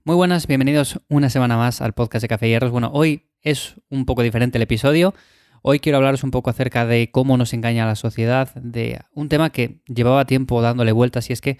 Muy buenas, bienvenidos una semana más al podcast de Café y Hierros. Bueno, hoy es un poco diferente el episodio. Hoy quiero hablaros un poco acerca de cómo nos engaña la sociedad, de un tema que llevaba tiempo dándole vueltas, y es que,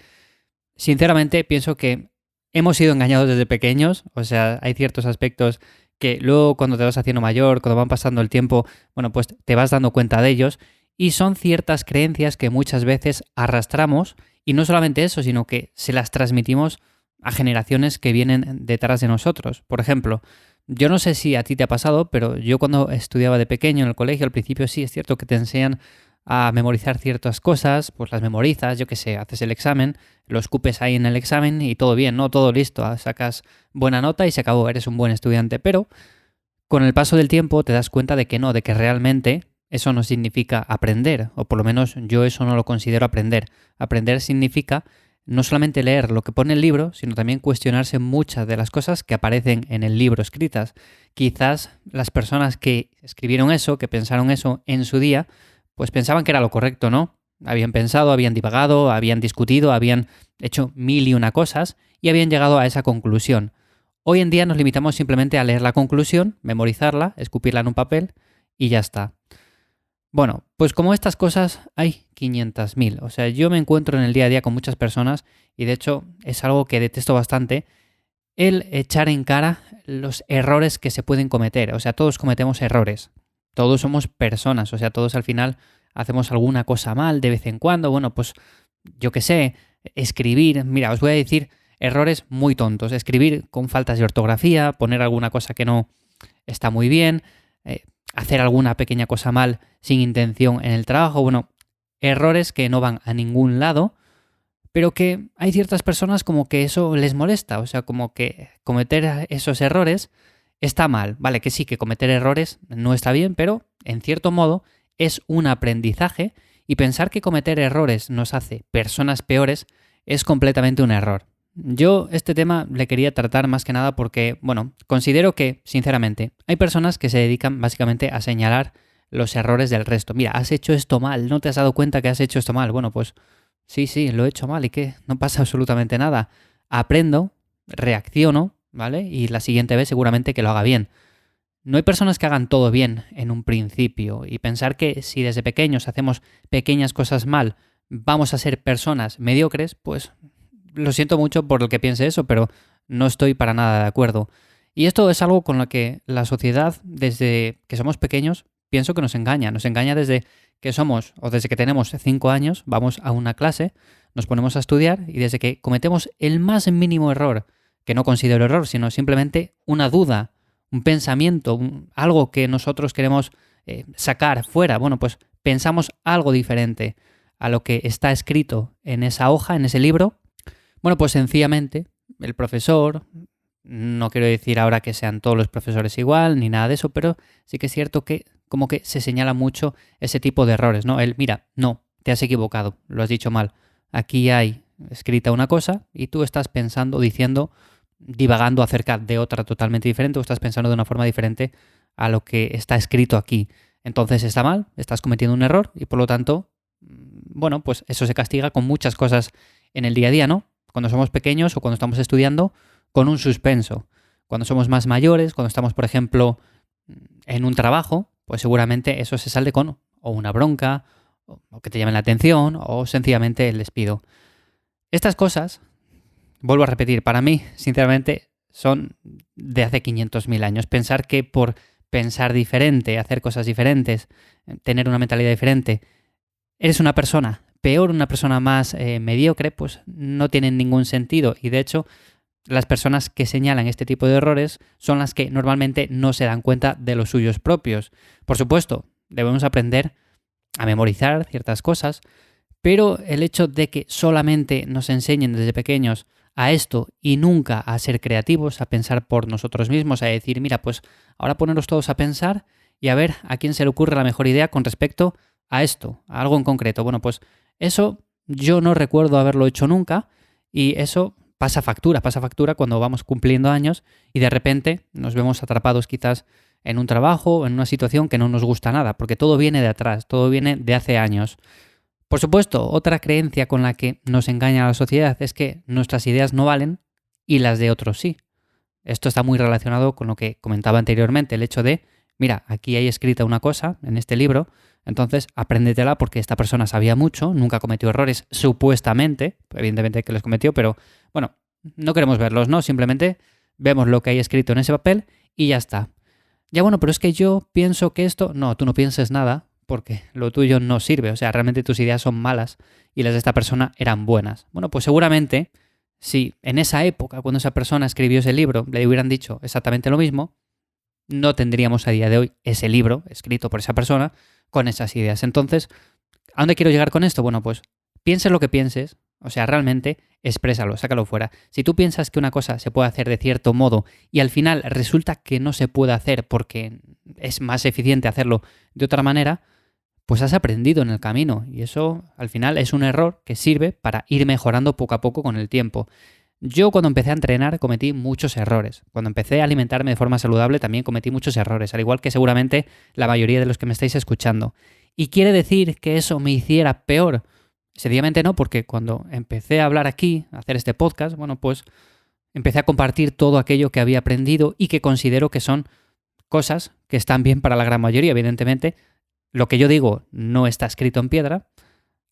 sinceramente, pienso que hemos sido engañados desde pequeños. O sea, hay ciertos aspectos que luego, cuando te vas haciendo mayor, cuando van pasando el tiempo, bueno, pues te vas dando cuenta de ellos, y son ciertas creencias que muchas veces arrastramos, y no solamente eso, sino que se las transmitimos a generaciones que vienen detrás de nosotros. Por ejemplo, yo no sé si a ti te ha pasado, pero yo cuando estudiaba de pequeño en el colegio, al principio sí es cierto que te enseñan a memorizar ciertas cosas, pues las memorizas, yo qué sé, haces el examen, lo escupes ahí en el examen y todo bien, ¿no? Todo listo, sacas buena nota y se acabó, eres un buen estudiante. Pero con el paso del tiempo te das cuenta de que no, de que realmente eso no significa aprender, o por lo menos yo eso no lo considero aprender. Aprender significa no solamente leer lo que pone el libro, sino también cuestionarse muchas de las cosas que aparecen en el libro escritas. Quizás las personas que escribieron eso, que pensaron eso en su día, pues pensaban que era lo correcto, ¿no? Habían pensado, habían divagado, habían discutido, habían hecho mil y una cosas y habían llegado a esa conclusión. Hoy en día nos limitamos simplemente a leer la conclusión, memorizarla, escupirla en un papel y ya está. Bueno, pues como estas cosas hay 500.000. O sea, yo me encuentro en el día a día con muchas personas y de hecho es algo que detesto bastante, el echar en cara los errores que se pueden cometer. O sea, todos cometemos errores. Todos somos personas. O sea, todos al final hacemos alguna cosa mal de vez en cuando. Bueno, pues yo qué sé, escribir. Mira, os voy a decir errores muy tontos. Escribir con faltas de ortografía, poner alguna cosa que no está muy bien, eh, hacer alguna pequeña cosa mal sin intención en el trabajo. Bueno, errores que no van a ningún lado, pero que hay ciertas personas como que eso les molesta. O sea, como que cometer esos errores está mal. Vale, que sí, que cometer errores no está bien, pero en cierto modo es un aprendizaje, y pensar que cometer errores nos hace personas peores es completamente un error. Yo este tema le quería tratar más que nada porque, bueno, considero que, sinceramente, hay personas que se dedican básicamente a señalar los errores del resto. Mira, has hecho esto mal, ¿no te has dado cuenta que has hecho esto mal? Bueno, pues sí, lo he hecho mal, ¿y qué? No pasa absolutamente nada. Aprendo, reacciono, ¿vale? Y la siguiente vez seguramente que lo haga bien. No hay personas que hagan todo bien en un principio, y pensar que si desde pequeños hacemos pequeñas cosas mal, vamos a ser personas mediocres, pues lo siento mucho por el que piense eso, pero no estoy para nada de acuerdo. Y esto es algo con lo que la sociedad, desde que somos pequeños, pienso que nos engaña. Nos engaña desde que somos, o desde que tenemos 5 años, vamos a una clase, nos ponemos a estudiar, y desde que cometemos el más mínimo error, que no considero error, sino simplemente una duda, un pensamiento, algo que nosotros queremos sacar fuera, bueno, pues pensamos algo diferente a lo que está escrito en esa hoja, en ese libro. Bueno, pues sencillamente el profesor, no quiero decir ahora que sean todos los profesores igual, ni nada de eso, pero sí que es cierto que como que se señala mucho ese tipo de errores, ¿no? Mira, no, te has equivocado, lo has dicho mal. Aquí hay escrita una cosa y tú estás pensando, diciendo, divagando acerca de otra totalmente diferente, o estás pensando de una forma diferente a lo que está escrito aquí. Entonces está mal, estás cometiendo un error y por lo tanto, bueno, pues eso se castiga con muchas cosas en el día a día, ¿no? Cuando somos pequeños o cuando estamos estudiando, con un suspenso. Cuando somos más mayores, cuando estamos, por ejemplo, en un trabajo, pues seguramente eso se sale con o una bronca, o que te llamen la atención, o sencillamente el despido. Estas cosas, vuelvo a repetir, para mí, sinceramente, son de hace 500.000 años. Pensar que por pensar diferente, hacer cosas diferentes, tener una mentalidad diferente, eres una persona peor, una persona más mediocre, pues no tiene ningún sentido. Y de hecho, las personas que señalan este tipo de errores son las que normalmente no se dan cuenta de los suyos propios. Por supuesto, debemos aprender a memorizar ciertas cosas, pero el hecho de que solamente nos enseñen desde pequeños a esto y nunca a ser creativos, a pensar por nosotros mismos, a decir, mira, pues ahora poneros todos a pensar y a ver a quién se le ocurre la mejor idea con respecto a esto, a algo en concreto. Bueno, pues eso yo no recuerdo haberlo hecho nunca, y eso pasa factura cuando vamos cumpliendo años y de repente nos vemos atrapados quizás en un trabajo, en una situación que no nos gusta nada, porque todo viene de atrás, todo viene de hace años. Por supuesto, otra creencia con la que nos engaña la sociedad es que nuestras ideas no valen y las de otros sí. Esto está muy relacionado con lo que comentaba anteriormente, el hecho de, mira, aquí hay escrita una cosa en este libro, entonces apréndetela porque esta persona sabía mucho, nunca cometió errores, supuestamente, evidentemente que los cometió, pero bueno, no queremos verlos, ¿no? Simplemente vemos lo que hay escrito en ese papel y ya está. Ya bueno, pero es que yo pienso que esto... No, tú no pienses nada porque lo tuyo no sirve, o sea, realmente tus ideas son malas y las de esta persona eran buenas. Bueno, pues seguramente si en esa época, cuando esa persona escribió ese libro, le hubieran dicho exactamente lo mismo, no tendríamos a día de hoy ese libro escrito por esa persona con esas ideas. Entonces, ¿a dónde quiero llegar con esto? Bueno, pues pienses lo que pienses, o sea, realmente exprésalo, sácalo fuera. Si tú piensas que una cosa se puede hacer de cierto modo y al final resulta que no se puede hacer porque es más eficiente hacerlo de otra manera, pues has aprendido en el camino y eso al final es un error que sirve para ir mejorando poco a poco con el tiempo. Yo cuando empecé a entrenar cometí muchos errores. Cuando empecé a alimentarme de forma saludable también cometí muchos errores, al igual que seguramente la mayoría de los que me estáis escuchando. ¿Y quiere decir que eso me hiciera peor? Sencillamente no, porque cuando empecé a hablar aquí, a hacer este podcast, bueno, pues empecé a compartir todo aquello que había aprendido y que considero que son cosas que están bien para la gran mayoría, evidentemente. Lo que yo digo no está escrito en piedra.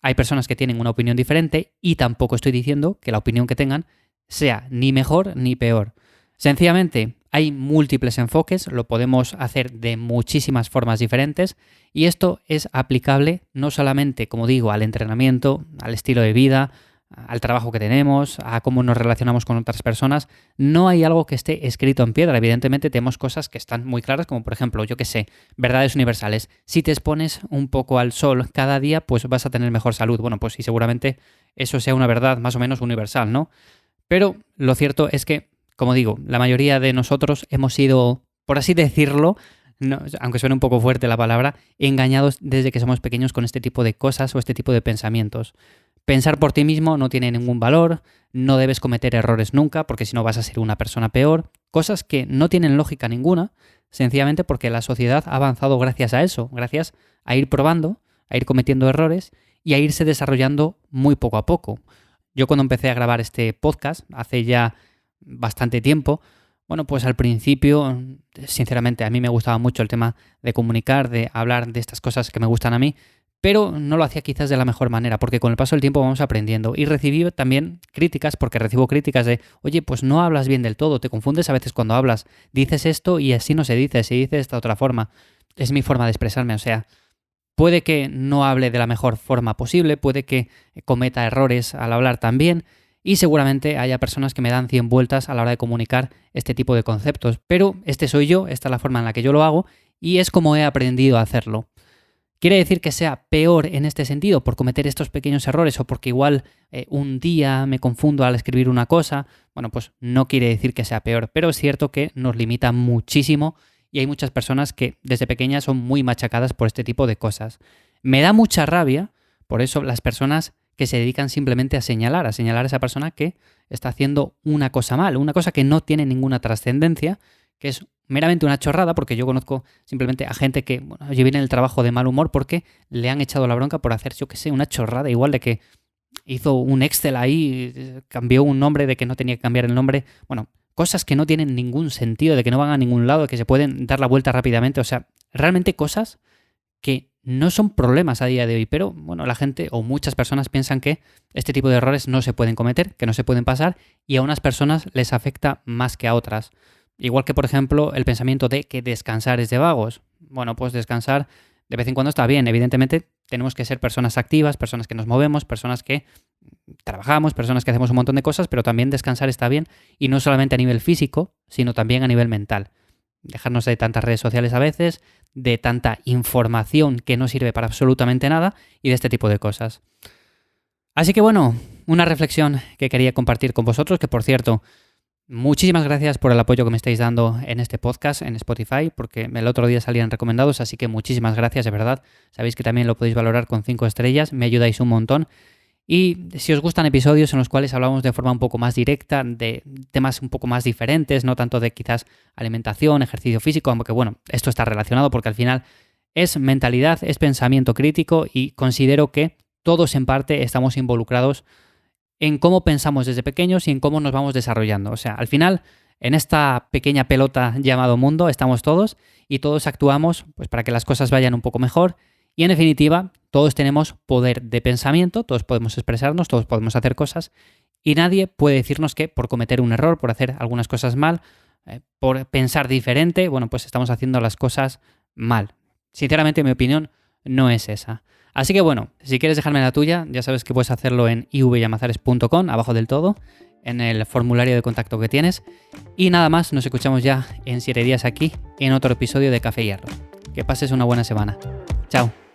Hay personas que tienen una opinión diferente y tampoco estoy diciendo que la opinión que tengan sea ni mejor ni peor. Sencillamente, hay múltiples enfoques, lo podemos hacer de muchísimas formas diferentes y esto es aplicable no solamente, como digo, al entrenamiento, al estilo de vida, al trabajo que tenemos, a cómo nos relacionamos con otras personas. No hay algo que esté escrito en piedra. Evidentemente tenemos cosas que están muy claras, como por ejemplo, yo qué sé, verdades universales. Si te expones un poco al sol cada día, pues vas a tener mejor salud. Bueno, pues sí, seguramente eso sea una verdad más o menos universal, ¿no? Pero lo cierto es que, como digo, la mayoría de nosotros hemos sido, por así decirlo, no, aunque suene un poco fuerte la palabra, engañados desde que somos pequeños con este tipo de cosas o este tipo de pensamientos. Pensar por ti mismo no tiene ningún valor, no debes cometer errores nunca, porque si no vas a ser una persona peor. Cosas que no tienen lógica ninguna, sencillamente porque la sociedad ha avanzado gracias a eso, gracias a ir probando, a ir cometiendo errores y a irse desarrollando muy poco a poco. Yo cuando empecé a grabar este podcast, hace ya bastante tiempo, bueno, pues al principio, sinceramente, a mí me gustaba mucho el tema de comunicar, de hablar de estas cosas que me gustan a mí, pero no lo hacía quizás de la mejor manera, porque con el paso del tiempo vamos aprendiendo. Y recibí también críticas, porque recibo críticas de, oye, pues no hablas bien del todo, te confundes a veces cuando hablas, dices esto y así no se dice de esta otra forma. Es mi forma de expresarme, o sea, puede que no hable de la mejor forma posible, puede que cometa errores al hablar también, y seguramente haya personas que me dan 100 vueltas a la hora de comunicar este tipo de conceptos, pero este soy yo, esta es la forma en la que yo lo hago, y es como he aprendido a hacerlo. ¿Quiere decir que sea peor en este sentido por cometer estos pequeños errores o porque igual un día me confundo al escribir una cosa? Bueno, pues no quiere decir que sea peor, pero es cierto que nos limita muchísimo y hay muchas personas que desde pequeñas son muy machacadas por este tipo de cosas. Me da mucha rabia, por eso, las personas que se dedican simplemente a señalar a esa persona que está haciendo una cosa mal, una cosa que no tiene ninguna trascendencia, que es meramente una chorrada, porque yo conozco simplemente a gente que viene en el trabajo de mal humor porque le han echado la bronca por hacer, yo qué sé, una chorrada, igual de que hizo un Excel ahí, cambió un nombre de que no tenía que cambiar el nombre. Bueno, cosas que no tienen ningún sentido, de que no van a ningún lado, que se pueden dar la vuelta rápidamente. O sea, realmente cosas que no son problemas a día de hoy, pero bueno, la gente o muchas personas piensan que este tipo de errores no se pueden cometer, que no se pueden pasar y a unas personas les afecta más que a otras. Igual que, por ejemplo, el pensamiento de que descansar es de vagos. Bueno, pues descansar de vez en cuando está bien. Evidentemente, tenemos que ser personas activas, personas que nos movemos, personas que trabajamos, personas que hacemos un montón de cosas, pero también descansar está bien y no solamente a nivel físico, sino también a nivel mental. Dejarnos de tantas redes sociales a veces, de tanta información que no sirve para absolutamente nada y de este tipo de cosas. Así que bueno, una reflexión que quería compartir con vosotros, que por cierto, muchísimas gracias por el apoyo que me estáis dando en este podcast, en Spotify, porque el otro día salían recomendados, así que muchísimas gracias, de verdad. Sabéis que también lo podéis valorar con 5 estrellas, me ayudáis un montón. Y si os gustan episodios en los cuales hablamos de forma un poco más directa, de temas un poco más diferentes, no tanto de quizás alimentación, ejercicio físico, aunque bueno, esto está relacionado porque al final es mentalidad, es pensamiento crítico y considero que todos en parte estamos involucrados en cómo pensamos desde pequeños y en cómo nos vamos desarrollando. O sea, al final, en esta pequeña pelota llamado mundo estamos todos y todos actuamos pues, para que las cosas vayan un poco mejor. Y en definitiva, todos tenemos poder de pensamiento, todos podemos expresarnos, todos podemos hacer cosas y nadie puede decirnos que por cometer un error, por hacer algunas cosas mal, por pensar diferente, bueno, pues estamos haciendo las cosas mal. Sinceramente, mi opinión no es esa. Así que bueno, si quieres dejarme la tuya, ya sabes que puedes hacerlo en ivyamazares.com, abajo del todo, en el formulario de contacto que tienes. Y nada más, nos escuchamos ya en 7 días aquí, en otro episodio de Café y Hierros. Que pases una buena semana. Chao.